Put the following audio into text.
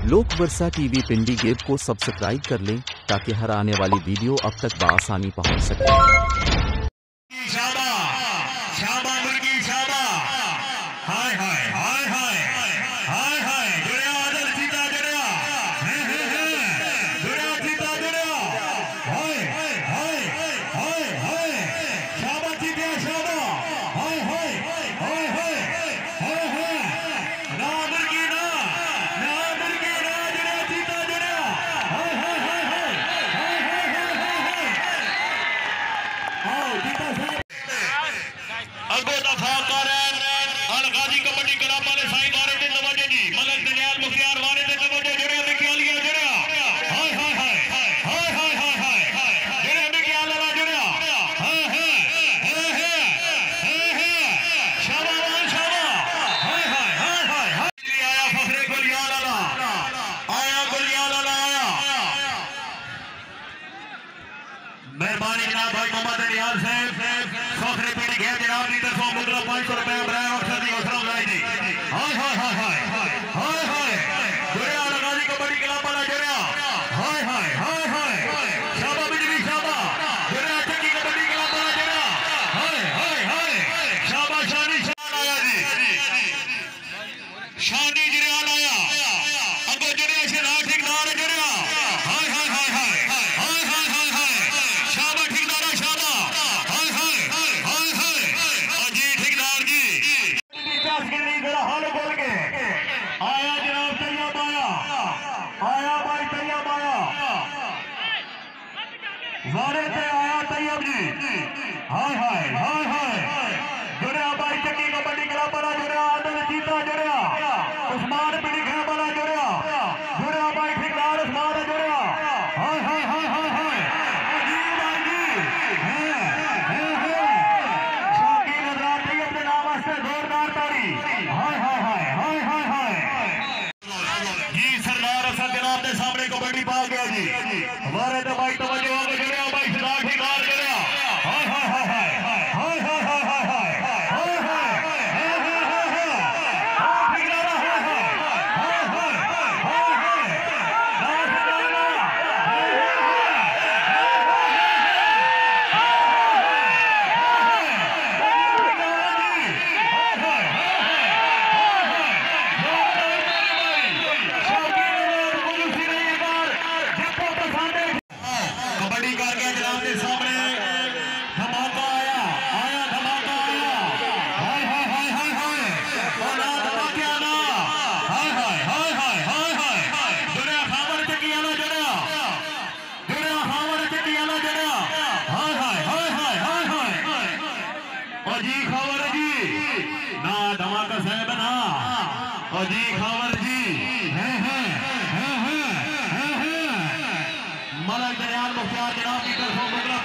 लोक वर्षा टीवी पिंडी गेट को सब्सक्राइब कर लें ताकि हर आने वाली वीडियो अब तक बआसानी पहुंच सके। मेहरबानी जनाब भाई मोहम्मद नियाज साहब सोखरे पीढ़ी गए जनाब की तरफों मुद्रा 500 रुपए बराए अफसर की हौसला अफजाई जी। हाय हाय हाय हाय हाय हाय जुड़िया लगाजी कबड्डी क्लब वाला जुड़िया। हाय हाय हाय हाय शाबा बिजली शाबा जुड़िया चक्की कबड्डी क्लब वाला जुड़िया। हाय हाय हाय शाबा शानी शान आया जी शानी जुड़िया आया अगो जुड़िया शना ठेकेदार जुड़िया। हाय हाय हाय हाय हाय हाय हाय हाय शाबा ठेकेदार शाबा। हाय हाय हाय हाय अजी ठेकेदार जी विकास के लिए जरा हाल बोल के आया जनाब तैयब आया भाई तैयब आया वारे से आया तैयब जी। हाय हाय हाय हाय जुड़िया भाई चक्की कबड्डी क्लब वाला जुड़िया आदल जीता जुड़िया उस्मान पिंडी खेल वाला जुड़िया जुड़िया भाई ठेकेदार उस्मान जुड़िया। हाय हाय हाय हाय हाय अजी भाई जी शौकीन हजरात तैयब के नाम वास्ते जोरदार ताली। हाय हाय हाय हाय हाय हाय जी सरदार असल जनाब के सामने कबड्डी पा गया जी। हमारे तो भाई तवज्जो हो गई जुड़िया भाई सरदार ठेकेदार जुड़िया। हाय हाय हाय हाय हाय हाय हाय हाय हाय हाय हाय कबड्डी कर गया जनाब के सामने धमाका आया धमाका आया। हाय हाय हाय हाय हाय और ना धमाके आना। हाय हाय हाय हाय हाय हाय जुड़िया खावर चक्की आना जुड़िया खावर चक्की आना जुड़िया। हाय हाय हाय हाय हाय हाय और जी खावर जी ना धमाका साहब ना और जी खावर जी मलक दरियान मुख्तार जनाब की तरफ